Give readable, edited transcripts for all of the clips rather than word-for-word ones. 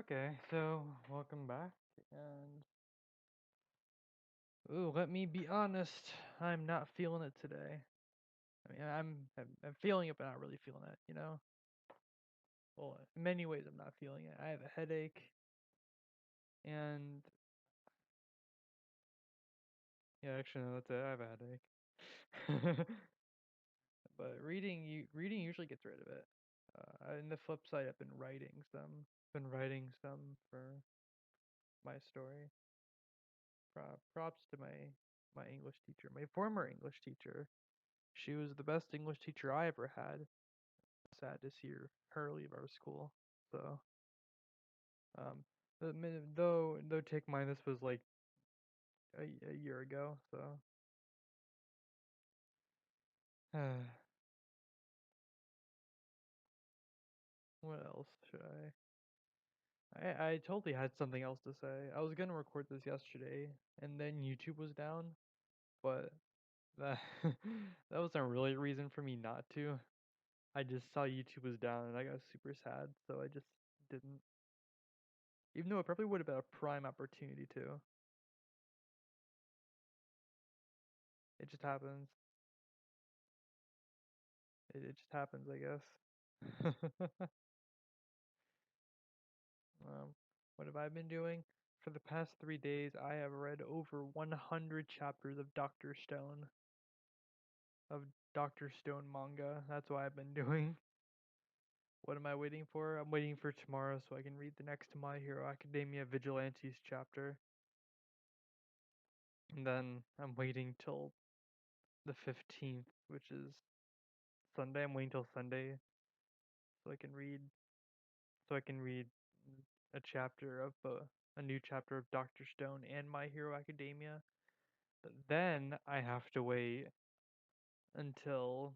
Okay, so welcome back, and ooh, let me be honest, I'm not feeling it today. I mean, I'm feeling it, but not really feeling it, you know? Well, in many ways, I'm not feeling it. I have a headache, and yeah, actually, no, that's it. I have a headache. But reading usually gets rid of it. And the flip side, I've been writing some. Been writing some for my story. Props to my English teacher, my former English teacher. She was the best English teacher I ever had. Sad to see her leave our school. So, um, though take mine, this was like a year ago. So, what else should I totally had something else to say. I was gonna record this yesterday, and then YouTube was down, but that that wasn't really a reason for me not to. I just saw YouTube was down, and I got super sad, so I just didn't. Even though it probably would have been a prime opportunity to. It just happens. It just happens, I guess. Um, what have I been doing? For the past 3 days, I have read over 100 chapters of Doctor Stone manga. That's what I've been doing. What am I waiting for? I'm waiting for tomorrow so I can read the next My Hero Academia Vigilantes chapter. And then I'm waiting till the 15th, which is Sunday. I'm waiting till Sunday so I can read a chapter of a new chapter of Doctor Stone and My Hero Academia. But then I have to wait until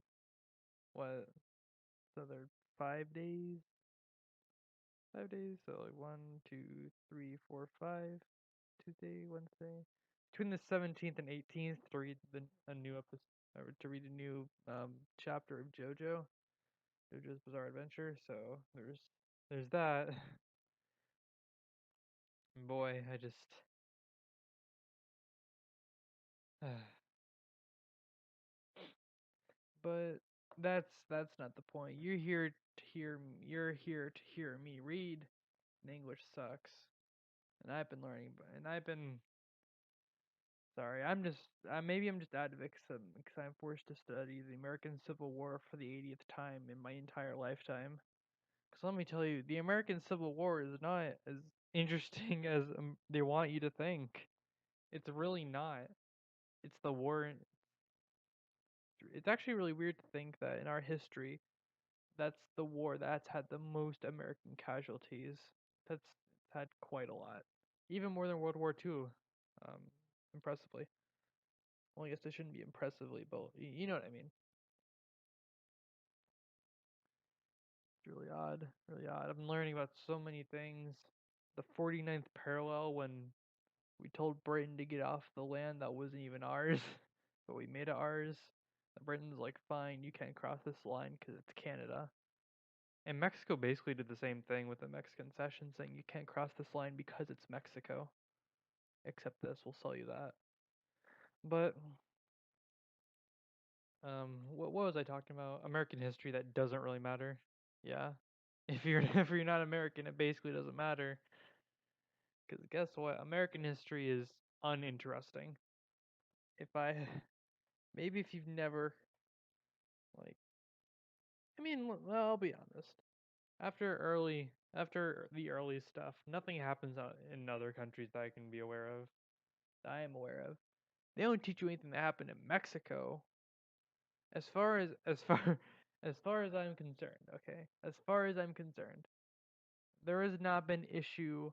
what? So they're 5 days. 5 days. So like 1, 2, 3, 4, 5. Tuesday, Wednesday. Between the 17th and 18th to read a new episode, or to read a new chapter of JoJo's Bizarre Adventure. So there's that. Boy, I just but that's not the point. You're here to hear me read, and English sucks. And I've been learning, and I've been sorry. Maybe I'm just out of it because I'm forced to study the American Civil War for the 80th time in my entire lifetime. Because let me tell you, the American Civil War is not as interesting as they want you to think. It's really not. It's the war. It's actually really weird to think that in our history, that's the war that's had the most American casualties. That's had quite a lot, even more than World War II. Um, Impressively. Well, I guess it shouldn't be impressively, but you know what I mean. It's really odd, really odd. I've been learning about so many things. The 49th parallel when we told Britain to get off the land that wasn't even ours, but we made it ours. And Britain's like, fine, you can't cross this line because it's Canada. And Mexico basically did the same thing with the Mexican cession, saying you can't cross this line because it's Mexico. Except this, we'll sell you that. But what was I talking about? American history that doesn't really matter. Yeah. If you're if you're not American, it basically doesn't matter. Because guess what? American history is uninteresting. If I maybe if you've never like I mean, well, I'll be honest. After the early stuff, nothing happens out in other countries that I can be aware of. That I am aware of. They don't teach you anything that happened in Mexico. As far as far as I'm concerned, okay? As far as I'm concerned, there has not been issue.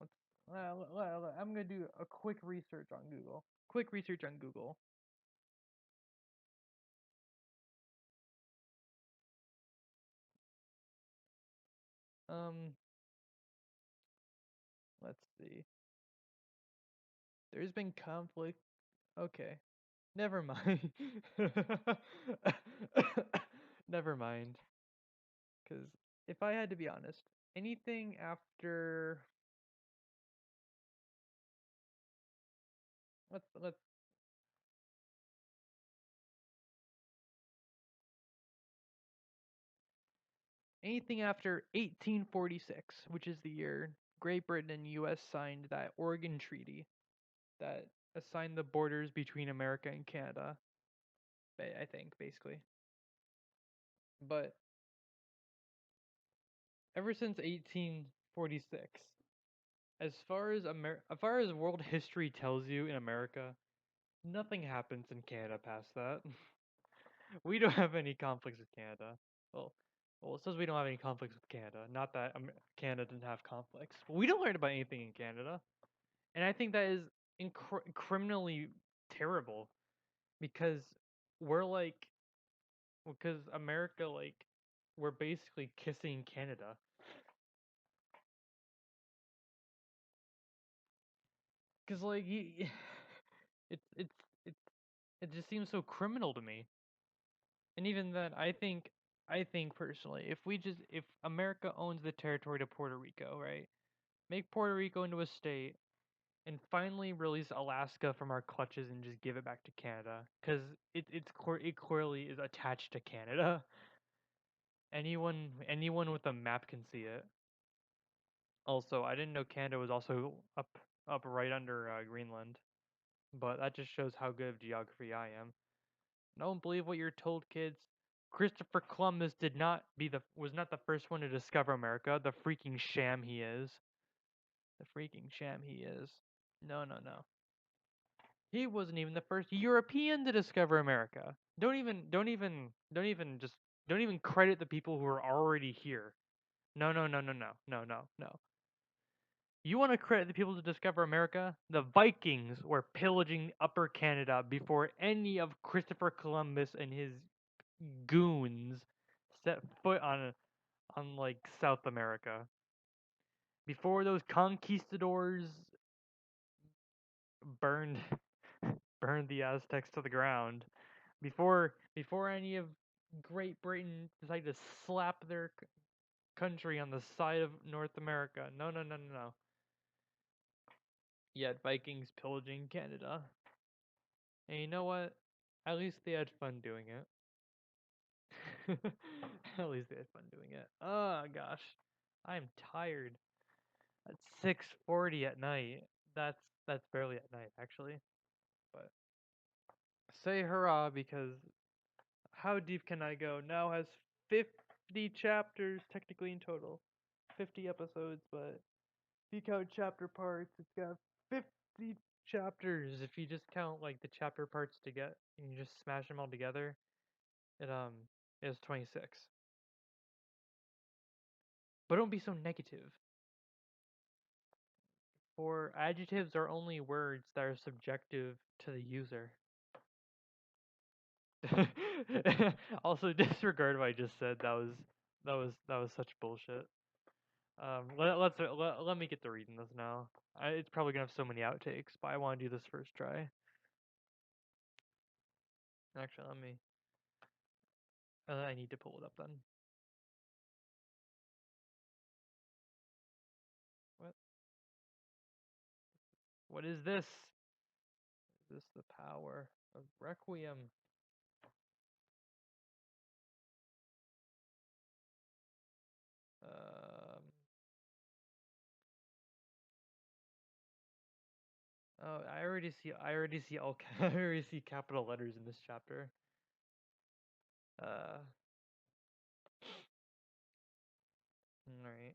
Let's, I'm gonna do a quick research on Google. Quick research on Google. Um, let's see. There's been conflict. Okay, never mind. Never mind. Because if I had to be honest, anything after let's anything after 1846, which is the year Great Britain and U.S. signed that Oregon Treaty that assigned the borders between America and Canada. I think basically, but ever since 1846, as far as world history tells you in America, nothing happens in Canada past that. We don't have any conflicts with Canada. Well, well, it says we don't have any conflicts with Canada. Not that Canada didn't have conflicts. But we don't learn about anything in Canada, and I think that is criminally terrible because we're like, because America we're basically kissing Canada. Because it's it's it's it just seems so criminal to me. And even then, I think personally, if America owns the territory to Puerto Rico, right? Make Puerto Rico into a state and finally release Alaska from our clutches and just give it back to Canada, because it clearly is attached to Canada. Anyone with a map can see it. Also, I didn't know Canada was also up right under Greenland, but that just shows how good of geography I am. Don't believe what you're told, kids. Christopher Columbus was not the first one to discover America. The freaking sham he is. The freaking sham he is. No, no, no. He wasn't even the first European to discover America. Don't even credit the people who are already here. No, no, no, no, no, no, no, no. You want to credit the people to discover America? The Vikings were pillaging Upper Canada before any of Christopher Columbus and his goons set foot on like South America. Before those conquistadors burned burned the Aztecs to the ground, before any of Great Britain decided to slap their country on the side of North America. No, no, no, no, no. Yet Vikings pillaging Canada. And you know what? At least they had fun doing it. At least they had fun doing it. Oh gosh. I'm tired. At 6:40 at night. That's barely at night actually. But say hurrah, because how deep can I go? Now has 50 chapters technically in total. 50 episodes, but if you count chapter parts, it's got 50 chapters. If you just count like the chapter parts to get and you just smash them all together, it is 26. But don't be so negative. For adjectives are only words that are subjective to the user. Also, disregard what I just said. That was such bullshit. Let me get to reading this now. It's probably gonna have so many outtakes, but I want to do this first try. Actually, let me. I need to pull it up then. What? What is this? Is this the power of Requiem? Um. Oh, I already see. I already see all. I already see capital letters in this chapter. Uh. All right.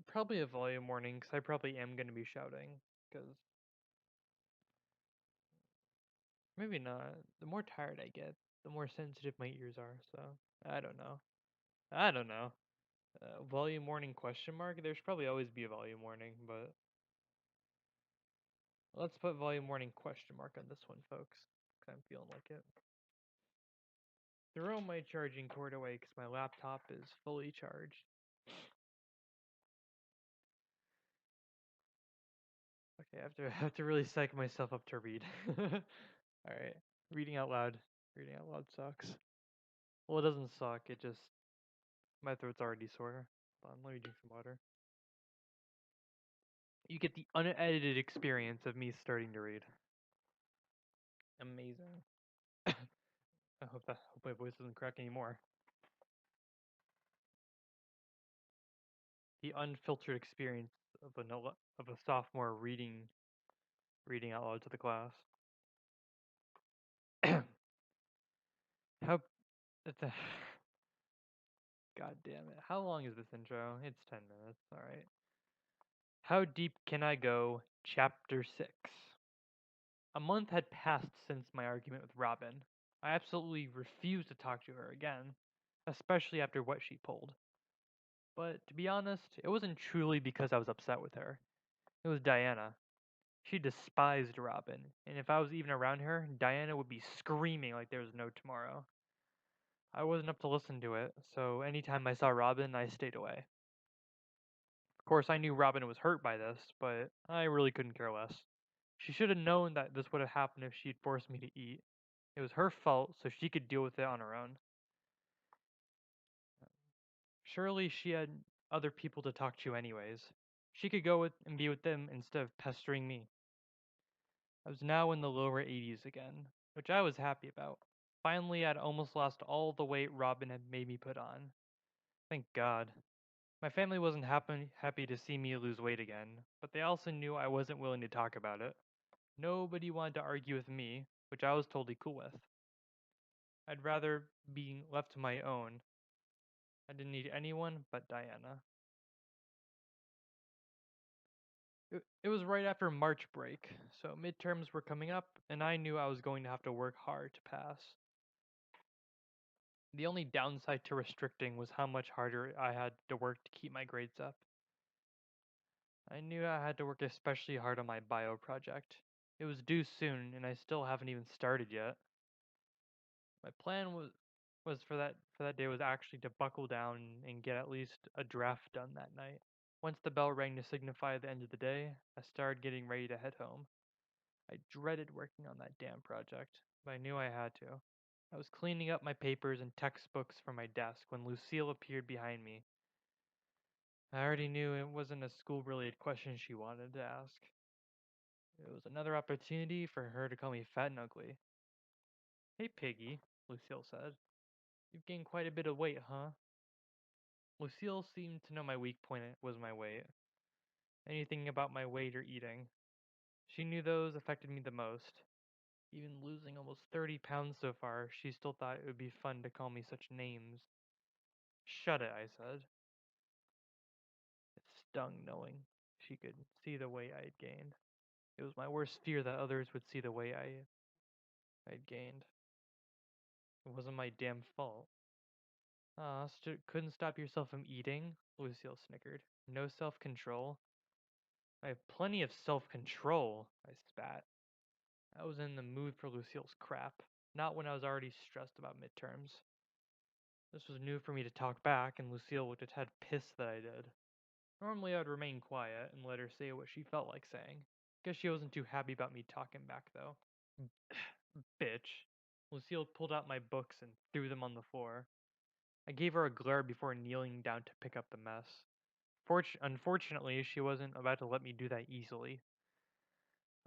Probably a volume warning, because I probably am gonna be shouting. Because maybe not. The more tired I get, the more sensitive my ears are. So I don't know. I don't know. Volume warning question mark? There should probably always be a volume warning, but let's put volume warning question mark on this one, folks. 'Cause I'm feeling like it. Throw my charging cord away because my laptop is fully charged. Okay, I have to really psych myself up to read. Alright. Reading out loud. Reading out loud sucks. Well, it doesn't suck, it just My throat's already sore. Hold on, let me drink some water. You get the unedited experience of me starting to read. Amazing. I hope my voice doesn't crack anymore. The unfiltered experience of a sophomore reading out loud to the class. How it's a, God damn it. How long is this intro? It's 10 minutes, alright. How deep can I go? Chapter 6. A month had passed since my argument with Robin. I absolutely refused to talk to her again, especially after what she pulled. But to be honest, it wasn't truly because I was upset with her. It was Diana. She despised Robin, and if I was even around her, Diana would be screaming like there was no tomorrow. I wasn't up to listen to it, so anytime I saw Robin, I stayed away. Of course, I knew Robin was hurt by this, but I really couldn't care less. She should have known that this would have happened if she'd forced me to eat. It was her fault, so she could deal with it on her own. Surely she had other people to talk to anyways. She could go with and be with them instead of pestering me. I was now in the lower 80s again, which I was happy about. Finally, I'd almost lost all the weight Robin had made me put on. Thank God. My family wasn't happy to see me lose weight again, but they also knew I wasn't willing to talk about it. Nobody wanted to argue with me, which I was totally cool with. I'd rather be left to my own. I didn't need anyone but Diana. It was right after March break, so midterms were coming up, and I knew I was going to have to work hard to pass. The only downside to restricting was how much harder I had to work to keep my grades up. I knew I had to work especially hard on my bio project. It was due soon, and I still haven't even started yet. My plan was for that day was actually to buckle down and get at least a draft done that night. Once the bell rang to signify the end of the day, I started getting ready to head home. I dreaded working on that damn project, but I knew I had to. I was cleaning up my papers and textbooks from my desk when Lucille appeared behind me. I already knew it wasn't a school-related question she wanted to ask. It was another opportunity for her to call me fat and ugly. Hey, Piggy, Lucille said. You've gained quite a bit of weight, huh? Lucille seemed to know my weak point was my weight. Anything about my weight or eating. She knew those affected me the most. Even losing almost 30 pounds so far, she still thought it would be fun to call me such names. Shut it, I said. It stung knowing she could see the weight I had gained. It was my worst fear that others would see the weight I'd gained. It wasn't my damn fault. Couldn't stop yourself from eating? Lucille snickered. No self-control? I have plenty of self-control, I spat. I was in the mood for Lucille's crap, not when I was already stressed about midterms. This was new for me to talk back, and Lucille looked at Ted pissed that I did. Normally I'd remain quiet and let her say what she felt like saying. Guess she wasn't too happy about me talking back, though. Bitch. Lucille pulled out my books and threw them on the floor. I gave her a glare before kneeling down to pick up the mess. Unfortunately, she wasn't about to let me do that easily.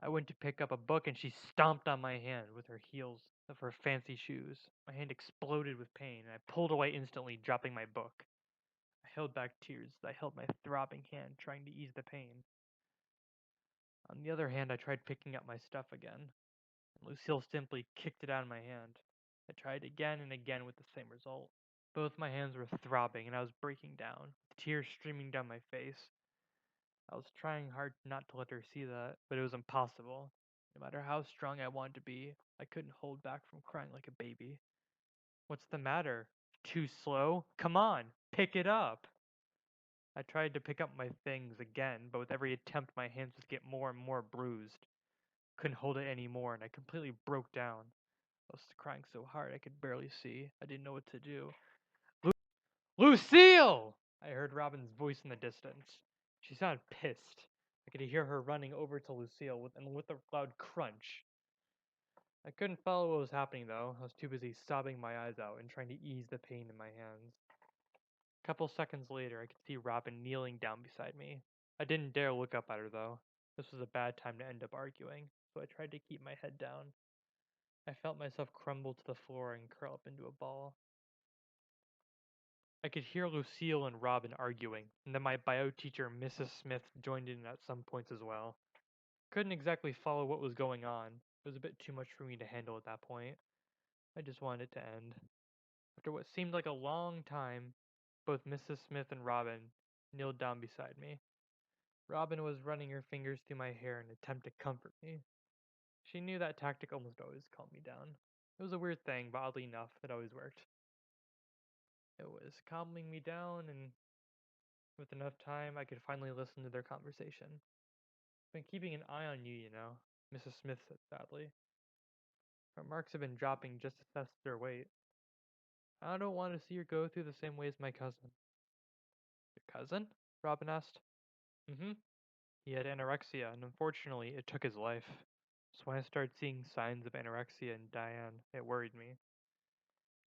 I went to pick up a book and she stomped on my hand with her heels of her fancy shoes. My hand exploded with pain and I pulled away instantly, dropping my book. I held back tears as I held my throbbing hand, trying to ease the pain. On the other hand, I tried picking up my stuff again, and Lucille simply kicked it out of my hand. I tried again and again with the same result. Both my hands were throbbing and I was breaking down, with tears streaming down my face. I was trying hard not to let her see that, but it was impossible. No matter how strong I wanted to be, I couldn't hold back from crying like a baby. What's the matter? Too slow? Come on, pick it up! I tried to pick up my things again, but with every attempt my hands would get more and more bruised. Couldn't hold it anymore, and I completely broke down. I was crying so hard I could barely see. I didn't know what to do. Lucille! I heard Robin's voice in the distance. She sounded pissed. I could hear her running over to Lucille with a loud crunch. I couldn't follow what was happening though. I was too busy sobbing my eyes out and trying to ease the pain in my hands. A couple seconds later, I could see Robin kneeling down beside me. I didn't dare look up at her, though. This was a bad time to end up arguing, so I tried to keep my head down. I felt myself crumble to the floor and curl up into a ball. I could hear Lucille and Robin arguing, and then my bio teacher, Mrs. Smith, joined in at some points as well. Couldn't exactly follow what was going on. It was a bit too much for me to handle at that point. I just wanted it to end. After what seemed like a long time, both Mrs. Smith and Robin kneeled down beside me. Robin was running her fingers through my hair in an attempt to comfort me. She knew that tactic almost always calmed me down. It was a weird thing, but oddly enough, it always worked. It was calming me down, and with enough time, I could finally listen to their conversation. Been keeping an eye on you, you know, Mrs. Smith said sadly. Her marks have been dropping just as fast as their weight. I don't want to see her go through the same way as my cousin. Your cousin? Robin asked. Mm-hmm. He had anorexia, and unfortunately, it took his life. So when I started seeing signs of anorexia in Diane, it worried me.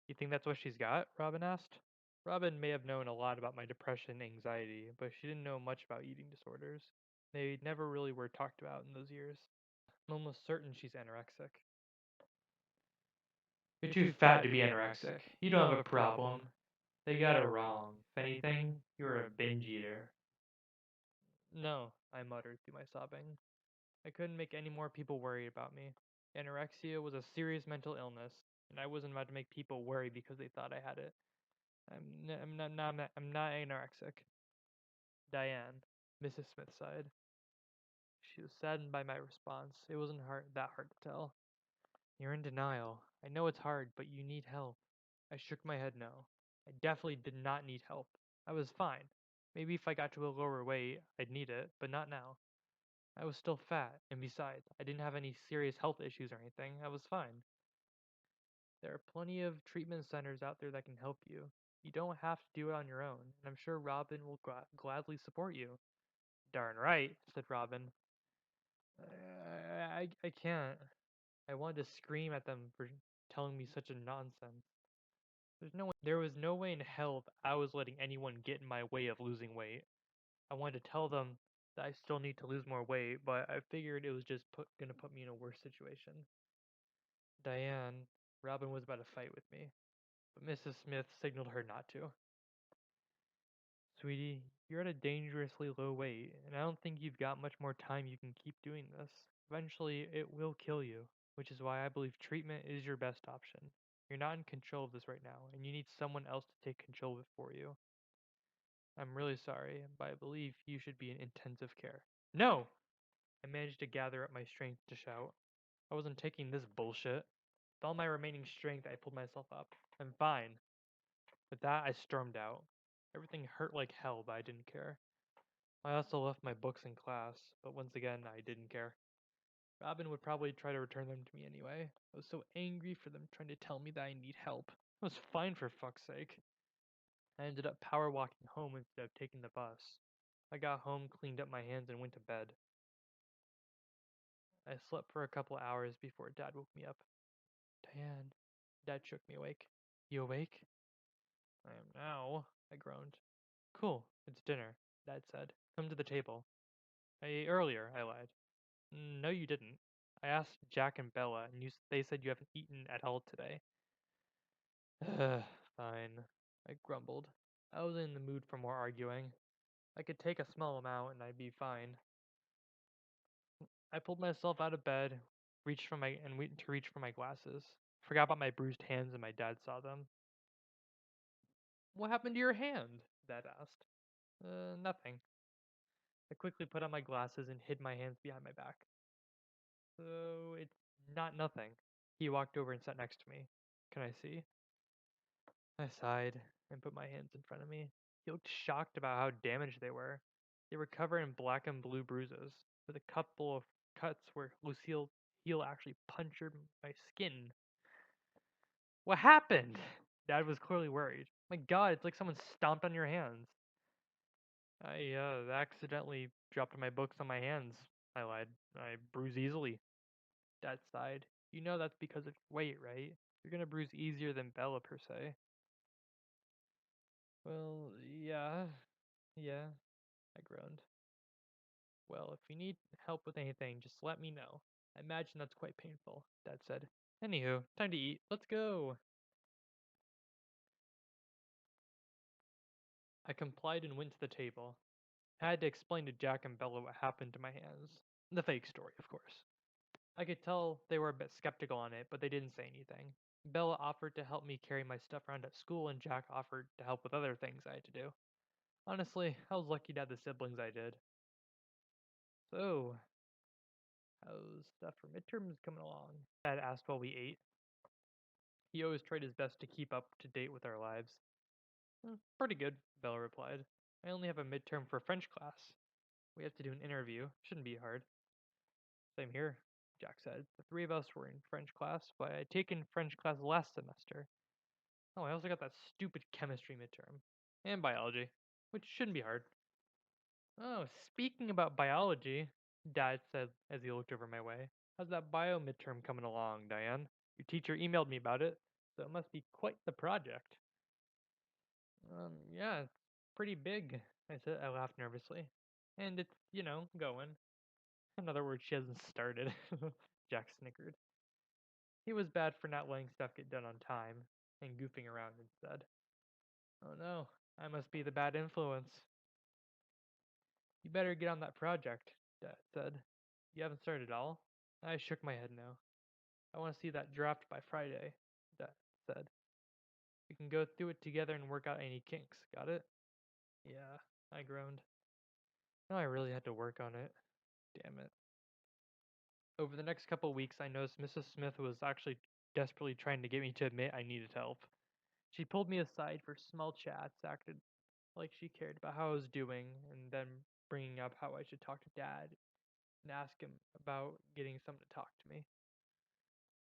You think that's what she's got? Robin asked. Robin may have known a lot about my depression and anxiety, but she didn't know much about eating disorders. They never really were talked about in those years. I'm almost certain she's anorexic. You're too fat to be anorexic. You don't have a problem. They got it wrong. If anything, you're a binge eater. No, I muttered through my sobbing. I couldn't make any more people worry about me. Anorexia was a serious mental illness, and I wasn't about to make people worry because they thought I had it. I'm not anorexic. Diane, Mrs. Smith sighed. She was saddened by my response. It wasn't that hard to tell. You're in denial. I know it's hard, but you need help. I shook my head no. I definitely did not need help. I was fine. Maybe if I got to a lower weight, I'd need it, but not now. I was still fat, and besides, I didn't have any serious health issues or anything. I was fine. There are plenty of treatment centers out there that can help you. You don't have to do it on your own, and I'm sure Robin will gladly support you. Darn right, said Robin. I can't. I wanted to scream at them for telling me such a nonsense. There was no way in hell that I was letting anyone get in my way of losing weight. I wanted to tell them that I still need to lose more weight, but I figured it was just gonna put me in a worse situation. Diane, Robin was about to fight with me, but Mrs. Smith signaled her not to. Sweetie, you're at a dangerously low weight, and I don't think you've got much more time you can keep doing this. Eventually, it will kill you, which is why I believe treatment is your best option. You're not in control of this right now, and you need someone else to take control of it for you. I'm really sorry, but I believe you should be in intensive care. No! I managed to gather up my strength to shout. I wasn't taking this bullshit. With all my remaining strength, I pulled myself up. I'm fine. With that, I stormed out. Everything hurt like hell, but I didn't care. I also left my books in class, but once again, I didn't care. Robin would probably try to return them to me anyway. I was so angry for them trying to tell me that I need help. I was fine for fuck's sake. I ended up power walking home instead of taking the bus. I got home, cleaned up my hands, and went to bed. I slept for a couple hours before Dad woke me up. Diane. Dad shook me awake. You awake? I am now, I groaned. Cool, it's dinner, Dad said. Come to the table. I ate earlier, I lied. No, you didn't. I asked Jack and Bella, and they said you haven't eaten at all today. Fine, I grumbled. I was in the mood for more arguing. I could take a small amount and I'd be fine. I pulled myself out of bed, went to reach for my glasses. Forgot about my bruised hands and my dad saw them. What happened to your hand? Dad asked. Nothing. I quickly put on my glasses and hid my hands behind my back. So it's not nothing. He walked over and sat next to me. Can I see? I sighed and put my hands in front of me. He looked shocked about how damaged they were. They were covered in black and blue bruises, with a couple of cuts where Lucille's heel actually punctured my skin. What happened? Dad was clearly worried. My god, it's like someone stomped on your hands. I accidentally dropped my books on my hands. I lied. I bruise easily. Dad sighed. You know that's because of your weight, right? You're gonna bruise easier than Bella per se. Well, yeah, yeah, I groaned. Well, if you need help with anything, just let me know. I imagine that's quite painful, Dad said. Anywho, time to eat. Let's go. I complied and went to the table. I had to explain to Jack and Bella what happened to my hands. The fake story, of course. I could tell they were a bit skeptical on it, but they didn't say anything. Bella offered to help me carry my stuff around at school, and Jack offered to help with other things I had to do. Honestly, I was lucky to have the siblings I did. So, how's stuff for midterms coming along? Dad asked while we ate. He always tried his best to keep up to date with our lives. Pretty good, Bella replied. I only have a midterm for French class. We have to do an interview. Shouldn't be hard. Same here, Jack said. The three of us were in French class, but I had taken French class last semester. Oh, I also got that stupid chemistry midterm. And biology, which shouldn't be hard. Oh, speaking about biology, Dad said as he looked over my way. How's that bio midterm coming along, Diane? Your teacher emailed me about it, so it must be quite the project. Yeah, it's pretty big, I said. I laughed nervously. And it's, going. In other words, she hasn't started. Jack snickered. He was bad for not letting stuff get done on time and goofing around instead. Oh no, I must be the bad influence. You better get on that project, Dad said. You haven't started at all? I shook my head no. I want to see that draft by Friday, Dad said. We can go through it together and work out any kinks, got it? Yeah, I groaned. No, I really had to work on it. Damn it. Over the next couple of weeks, I noticed Mrs. Smith was actually desperately trying to get me to admit I needed help. She pulled me aside for small chats, acted like she cared about how I was doing, and then bringing up how I should talk to Dad and ask him about getting someone to talk to me.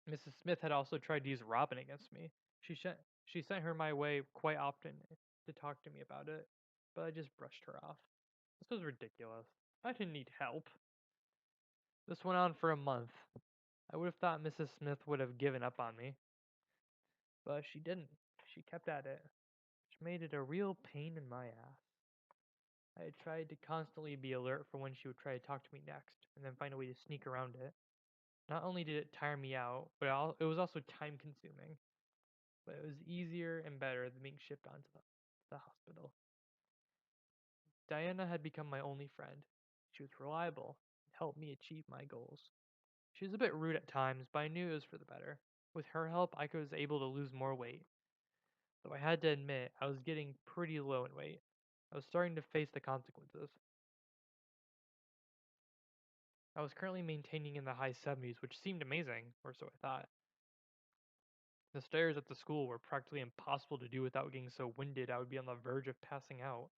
Mrs. Smith had also tried to use Robin against me. She sent her my way quite often to talk to me about it, but I just brushed her off. This was ridiculous. I didn't need help. This went on for a month. I would have thought Mrs. Smith would have given up on me, but she didn't. She kept at it, which made it a real pain in my ass. I had tried to constantly be alert for when she would try to talk to me next, and then find a way to sneak around it. Not only did it tire me out, but it was also time consuming. But it was easier and better than being shipped onto the hospital. Diana had become my only friend. She was reliable and helped me achieve my goals. She was a bit rude at times, but I knew it was for the better. With her help, I was able to lose more weight, though I had to admit I was getting pretty low in weight. I was starting to face the consequences. I was currently maintaining in the high 70s, which seemed amazing, or so I thought. The stairs at the school were practically impossible to do without getting so winded I would be on the verge of passing out.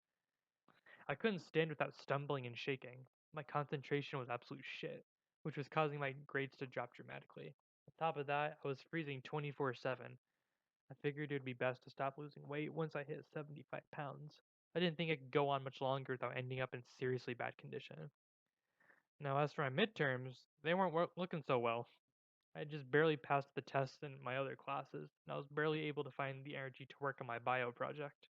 I couldn't stand without stumbling and shaking. My concentration was absolute shit, which was causing my grades to drop dramatically. On top of that, I was freezing 24/7. I figured it would be best to stop losing weight once I hit 75 pounds. I didn't think I could go on much longer without ending up in seriously bad condition. Now, as for my midterms, they weren't looking so well. I had just barely passed the tests in my other classes, and I was barely able to find the energy to work on my bio project.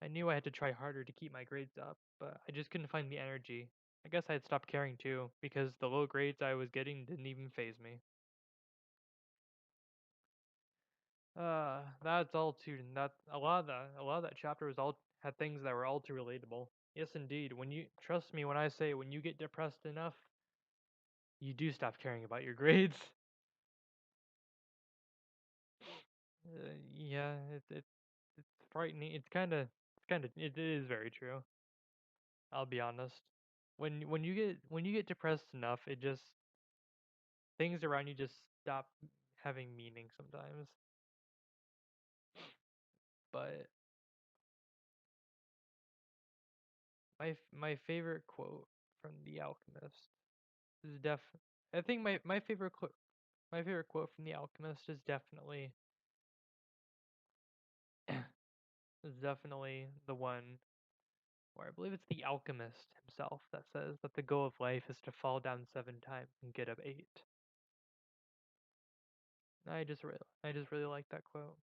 I knew I had to try harder to keep my grades up, but I just couldn't find the energy. I guess I had stopped caring too, because the low grades I was getting didn't even faze me. That's all too. That a lot of that chapter was all had things that were all too relatable. Yes, indeed. When you trust me when I say when you get depressed enough, you do stop caring about your grades. Yeah, it's frightening. It is very true. I'll be honest. When you get depressed enough, it just things around you just stop having meaning sometimes. But my favorite quote from The Alchemist is I think my favorite quote from The Alchemist is definitely the one where I believe it's the alchemist himself that says that the goal of life is to fall down 7 times and get up 8. I just really like that quote.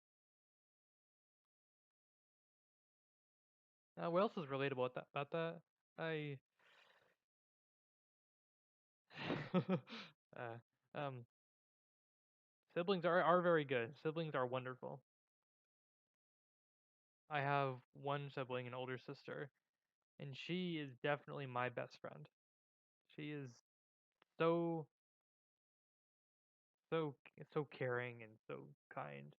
What else is relatable about that? I uh, um siblings are very good. Siblings are wonderful. I have one sibling, an older sister, and she is definitely my best friend. She is so so caring and so kind.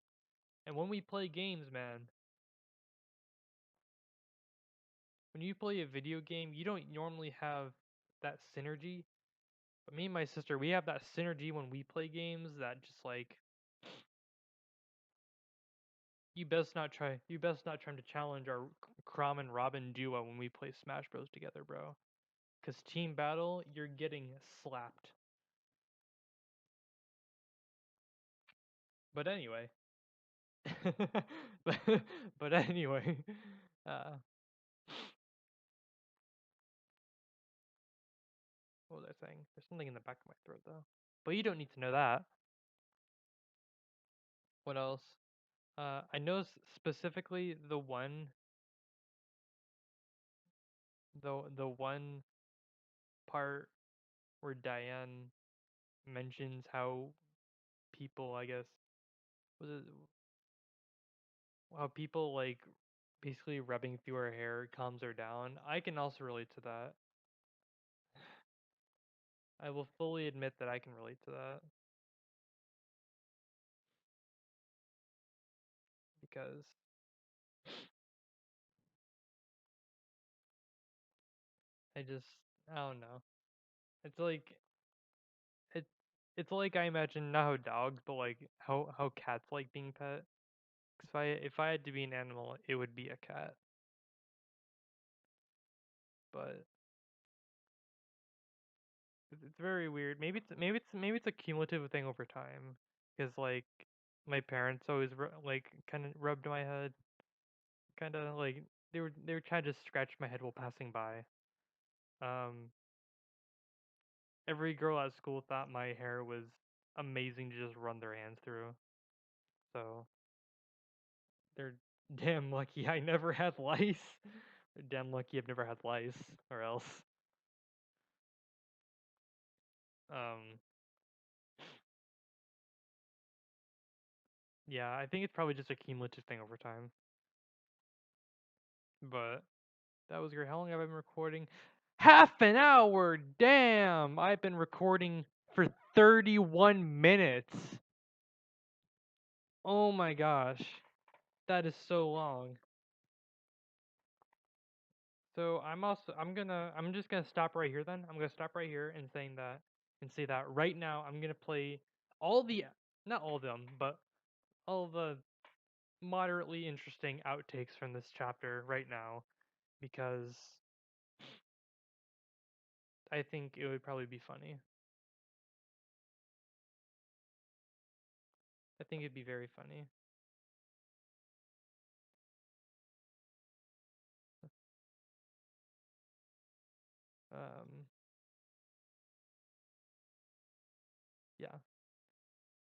And when we play games, man, when you play a video game, you don't normally have that synergy. But me and my sister, we have that synergy when we play games that just like you best not try to challenge our Crom and Robin duo when we play Smash Bros together, bro. Cause team battle, you're getting slapped. But anyway, but, but anyway, uh, what was I saying? There's something in the back of my throat though. But you don't need to know that. What else? I know specifically the one part where Diane mentions how people, I guess, was it how people like basically rubbing through her hair calms her down. I can also relate to that. I will fully admit that I can relate to that because I just I don't know. It's like it it's like I imagine not how dogs, but like how cats like being pet. 'Cause if I had to be an animal, it would be a cat. But it's very weird. Maybe it's a cumulative thing over time. Because like my parents always like kind of rubbed my head, kind of like they were trying to scratch my head while passing by. Um, every girl at school thought my hair was amazing to just run their hands through. So they're damn lucky I never had lice. They're damn lucky I've never had lice, or else. Um, yeah, I think it's probably just a cumulative thing over time. But that was great. How long have I been recording? Half an hour! Damn! I've been recording for 31 minutes. Oh my gosh. That is so long. So I'm just gonna stop right here then. I'm gonna stop right here and say that right now I'm gonna play all the not all of them, but all the moderately interesting outtakes from this chapter right now because I think it would probably be funny. I think it'd be very funny. Um, yeah,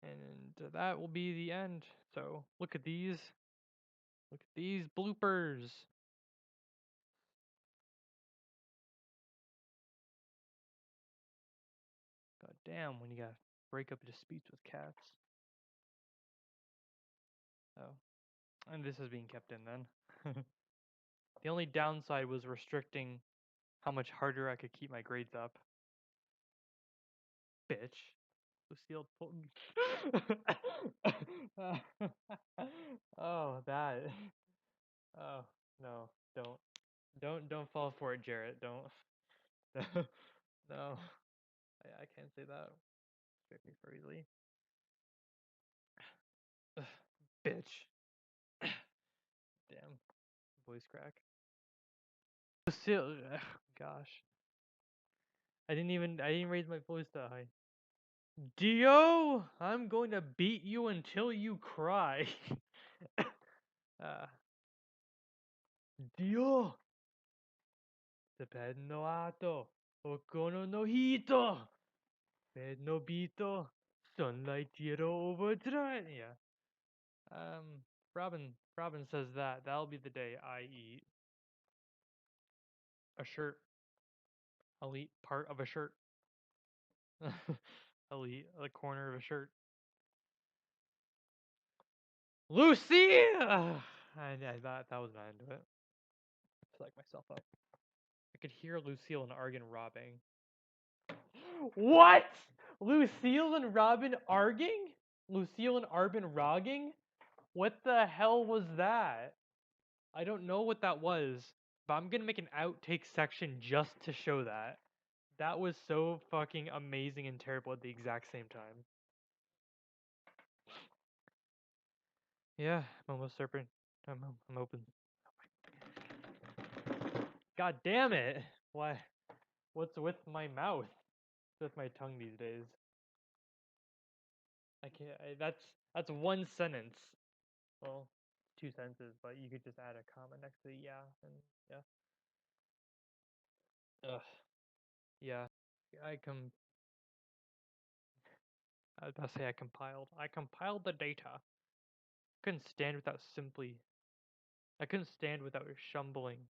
and that will be the end. So look at these bloopers. God damn, when you gotta break up disputes with cats. Oh, and this is being kept in then. The only downside was restricting how much harder I could keep my grades up. Bitch. Lucille pulled. Oh, that. Oh no, don't fall for it, Jarrett. Don't. No, I can't say that. Expect me for easily. Bitch. Damn, voice crack. Lucille. Gosh, I didn't raise my voice that high. Dio, I'm going to beat you until you cry. uh, Dio, Seped no ato, Okono no hito, Fed no bito, Sunlight Hero Overdrive. Yeah. Robin says that that'll be the day I eat. A shirt. Elite part of a shirt. Elite, the corner of a shirt. Lucy! I thought that was not into it. Psych myself up. I could hear Lucille and Argan robbing. What? Lucille and Robin arguing? Lucille and Arben rogging? What the hell was that? I don't know what that was, but I'm gonna make an outtake section just to show that. That was so fucking amazing and terrible at the exact same time. Yeah, I'm almost serpent. I'm open. God damn it! Why? What's with my mouth? What's with my tongue these days? I can't. That's one sentence. Well, two sentences, but you could just add a comma next to the yeah and yeah. Ugh. Yeah. I was about to say I compiled. I compiled the data. Couldn't stand without simply. I couldn't stand without shumbling